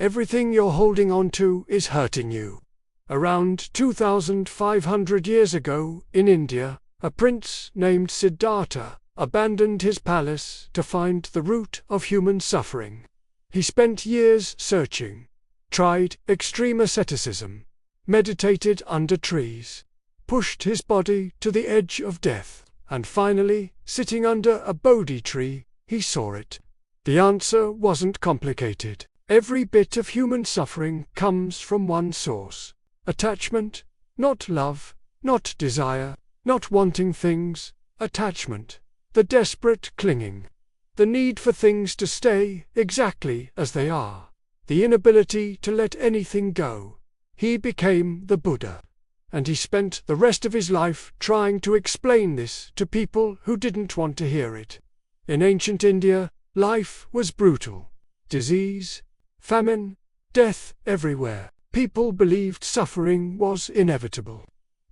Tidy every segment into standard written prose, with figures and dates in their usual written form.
Everything you're holding on to is hurting you. Around 2,500 years ago, in India, a prince named Siddhartha abandoned his palace to find the root of human suffering. He spent years searching, tried extreme asceticism, meditated under trees, pushed his body to the edge of death, and finally, sitting under a Bodhi tree, he saw it. The answer wasn't complicated. Every bit of human suffering comes from one source. Attachment, not love, not desire, not wanting things, attachment. The desperate clinging. The need for things to stay exactly as they are. The inability to let anything go. He became the Buddha. And he spent the rest of his life trying to explain this to people who didn't want to hear it. In ancient India, life was brutal. Disease, famine, death everywhere. People believed suffering was inevitable.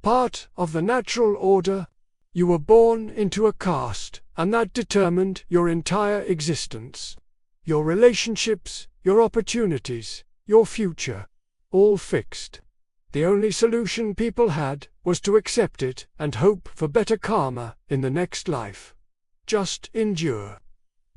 Part of the natural order. You were born into a caste, and that determined your entire existence. Your relationships, your opportunities, your future, all fixed. The only solution people had was to accept it and hope for better karma in the next life. Just endure.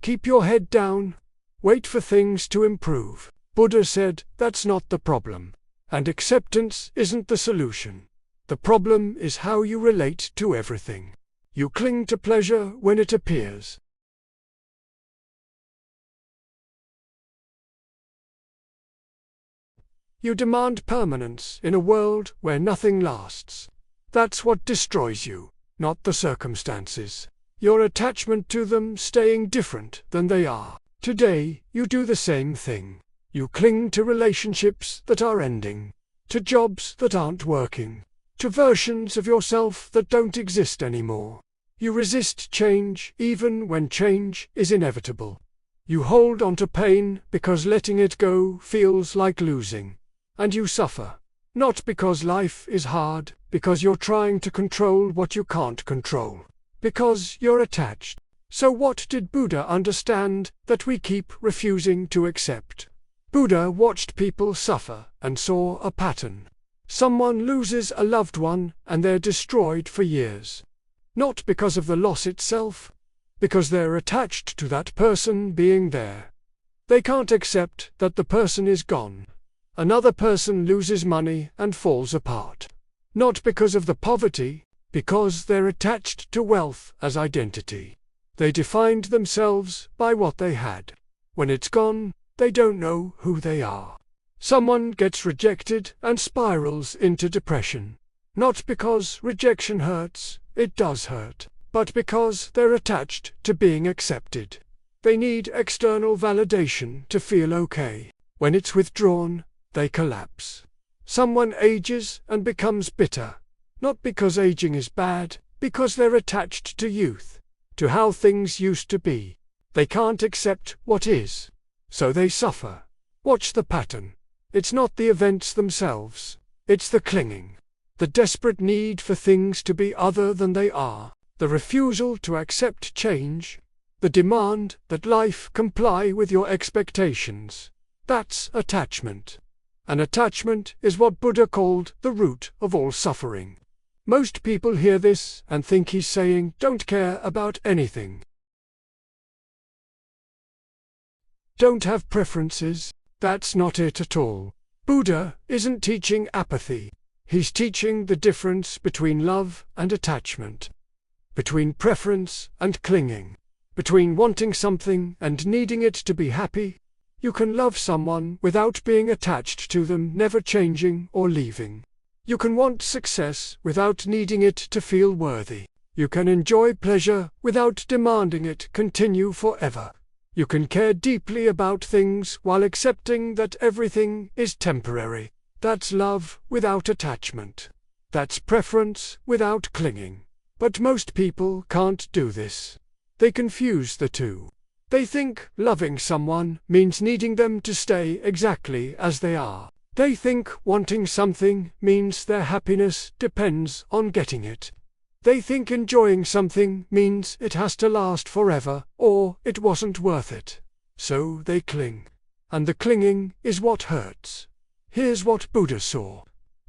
Keep your head down. Wait for things to improve. Buddha said that's not the problem. And acceptance isn't the solution. The problem is how you relate to everything. You cling to pleasure when it appears. You demand permanence in a world where nothing lasts. That's what destroys you, not the circumstances. Your attachment to them staying different than they are. Today, you do the same thing. You cling to relationships that are ending, to jobs that aren't working, to versions of yourself that don't exist anymore. You resist change even when change is inevitable. You hold on to pain because letting it go feels like losing. And you suffer, not because life is hard, because you're trying to control what you can't control, because you're attached. So what did Buddha understand that we keep refusing to accept? Buddha watched people suffer and saw a pattern. Someone loses a loved one and they're destroyed for years. Not because of the loss itself, because they're attached to that person being there. They can't accept that the person is gone. Another person loses money and falls apart. Not because of the poverty, because they're attached to wealth as identity. They defined themselves by what they had. When it's gone, they don't know who they are. Someone gets rejected and spirals into depression. Not because rejection hurts, it does hurt, but because they're attached to being accepted. They need external validation to feel okay. When it's withdrawn, they collapse. Someone ages and becomes bitter, not because aging is bad, because they're attached to youth, to how things used to be. They can't accept what is, so they suffer. Watch the pattern. It's not the events themselves, it's the clinging, the desperate need for things to be other than they are, the refusal to accept change, the demand that life comply with your expectations. That's attachment. And attachment is what Buddha called the root of all suffering. Most people hear this and think he's saying, don't care about anything. Don't have preferences. That's not it at all. Buddha isn't teaching apathy. He's teaching the difference between love and attachment, between preference and clinging, between wanting something and needing it to be happy. You can love someone without being attached to them never changing or leaving. You can want success without needing it to feel worthy. You can enjoy pleasure without demanding it continue forever. You can care deeply about things while accepting that everything is temporary. That's love without attachment. That's preference without clinging. But most people can't do this. They confuse the two. They think loving someone means needing them to stay exactly as they are. They think wanting something means their happiness depends on getting it. They think enjoying something means it has to last forever, or it wasn't worth it. So they cling. And the clinging is what hurts. Here's what Buddha saw.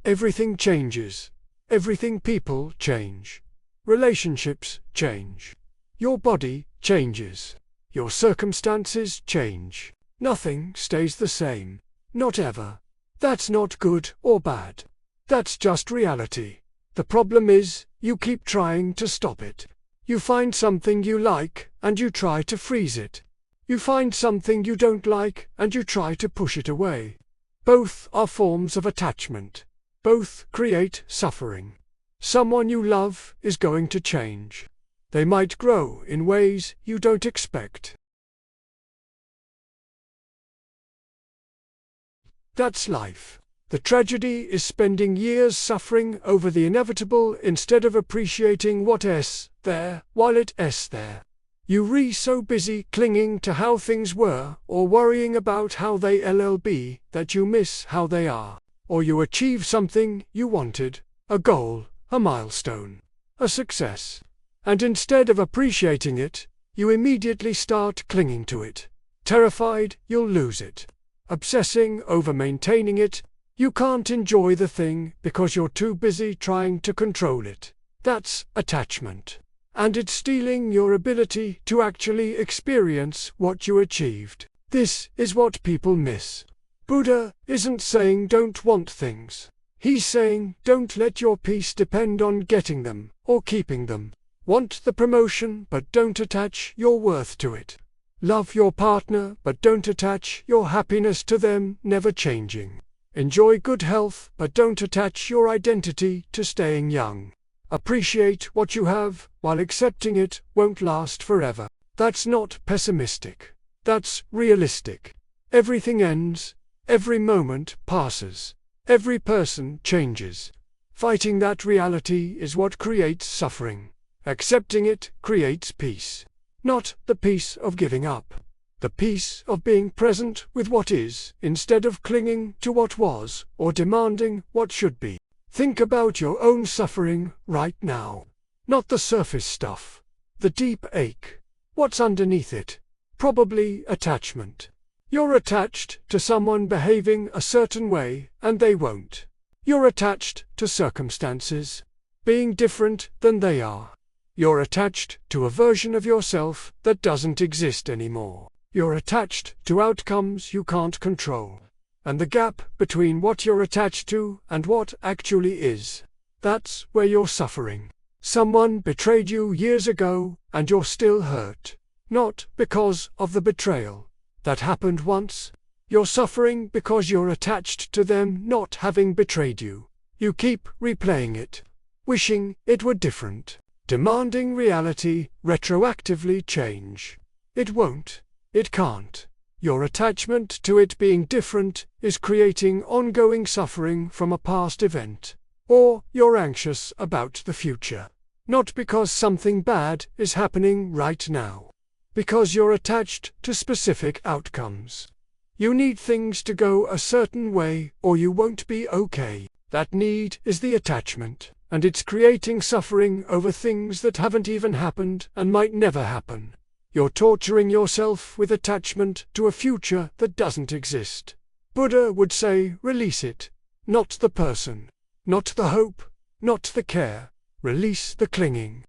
Everything changes. Everything. People change. Relationships change. Your body changes. Your circumstances change. Nothing stays the same. Not ever. That's not good or bad. That's just reality. The problem is, you keep trying to stop it. You find something you like, and you try to freeze it. You find something you don't like, and you try to push it away. Both are forms of attachment. Both create suffering. Someone you love is going to change. They might grow in ways you don't expect. That's life. The tragedy is spending years suffering over the inevitable instead of appreciating what is there while it is there. You're so busy clinging to how things were or worrying about how they'll be that you miss how they are. Or you achieve something you wanted, a goal, a milestone, a success. And instead of appreciating it, you immediately start clinging to it, terrified you'll lose it. Obsessing over maintaining it, you can't enjoy the thing because you're too busy trying to control it. That's attachment. And it's stealing your ability to actually experience what you achieved. This is what people miss. Buddha isn't saying don't want things. He's saying don't let your peace depend on getting them or keeping them. Want the promotion, but don't attach your worth to it. Love your partner, but don't attach your happiness to them never changing. Enjoy good health, but don't attach your identity to staying young. Appreciate what you have, while accepting it won't last forever. That's not pessimistic. That's realistic. Everything ends. Every moment passes. Every person changes. Fighting that reality is what creates suffering. Accepting it creates peace. Not the peace of giving up. The peace of being present with what is, instead of clinging to what was, or demanding what should be. Think about your own suffering right now. Not the surface stuff. The deep ache. What's underneath it? Probably attachment. You're attached to someone behaving a certain way, and they won't. You're attached to circumstances, being different than they are. You're attached to a version of yourself that doesn't exist anymore. You're attached to outcomes you can't control. And the gap between what you're attached to and what actually is, that's where you're suffering. Someone betrayed you years ago, and you're still hurt. Not because of the betrayal. That happened once. You're suffering because you're attached to them not having betrayed you. You keep replaying it, wishing it were different, demanding reality retroactively change. It won't. It can't. Your attachment to it being different is creating ongoing suffering from a past event. Or you're anxious about the future. Not because something bad is happening right now. Because you're attached to specific outcomes. You need things to go a certain way or you won't be okay. That need is the attachment, and it's creating suffering over things that haven't even happened and might never happen. You're torturing yourself with attachment to a future that doesn't exist. Buddha would say release it. Not the person. Not the hope. Not the care. Release the clinging.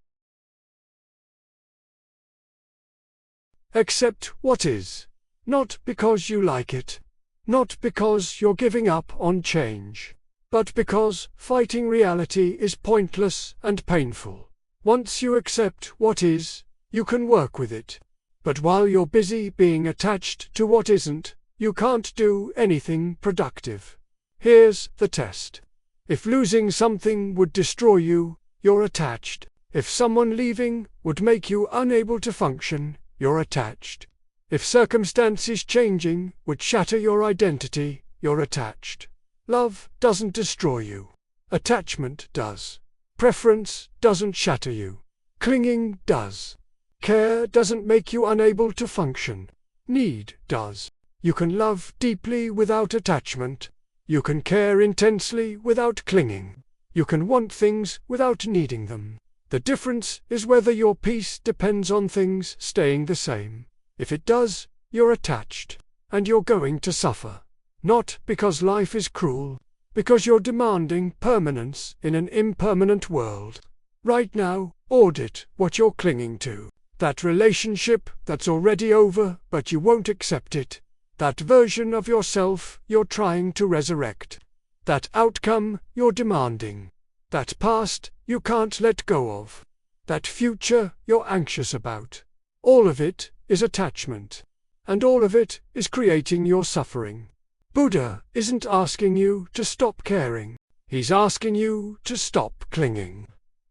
Accept what is. Not because you like it. Not because you're giving up on change. But because fighting reality is pointless and painful. Once you accept what is, you can work with it. But while you're busy being attached to what isn't, you can't do anything productive. Here's the test. If losing something would destroy you, you're attached. If someone leaving would make you unable to function, you're attached. If circumstances changing would shatter your identity, you're attached. Love doesn't destroy you. Attachment does. Preference doesn't shatter you. Clinging does. Care doesn't make you unable to function. Need does. You can love deeply without attachment. You can care intensely without clinging. You can want things without needing them. The difference is whether your peace depends on things staying the same. If it does, you're attached. and you're going to suffer. Not because life is cruel, because you're demanding permanence in an impermanent world. Right now, audit what you're clinging to. That relationship that's already over but you won't accept it. That version of yourself you're trying to resurrect. That outcome you're demanding. That past you can't let go of. That future you're anxious about. All of it is attachment. And all of it is creating your suffering. Buddha isn't asking you to stop caring. He's asking you to stop clinging.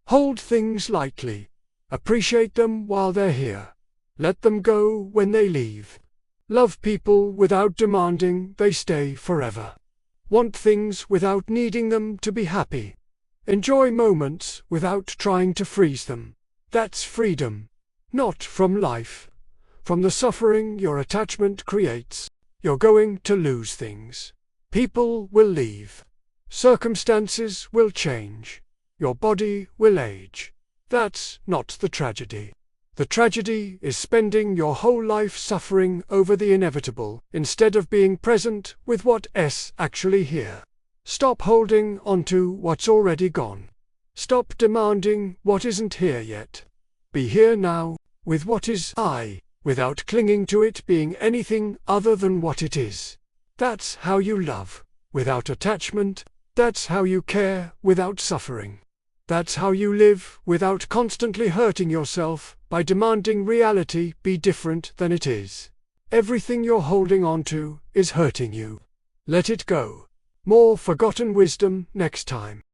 Hold things lightly. Appreciate them while they're here. Let them go when they leave. Love people without demanding they stay forever. Want things without needing them to be happy. Enjoy moments without trying to freeze them. That's freedom. Not from life. From the suffering your attachment creates. You're going to lose things. People will leave. Circumstances will change. Your body will age. That's not the tragedy. The tragedy is spending your whole life suffering over the inevitable instead of being present with what's actually here. Stop holding onto what's already gone. Stop demanding what isn't here yet. Be here now with what is I, without clinging to it being anything other than what it is. That's how you love, without attachment. That's how you care without suffering. That's how you live without constantly hurting yourself by demanding reality be different than it is. Everything you're holding on to is hurting you. Let it go. More forgotten wisdom next time.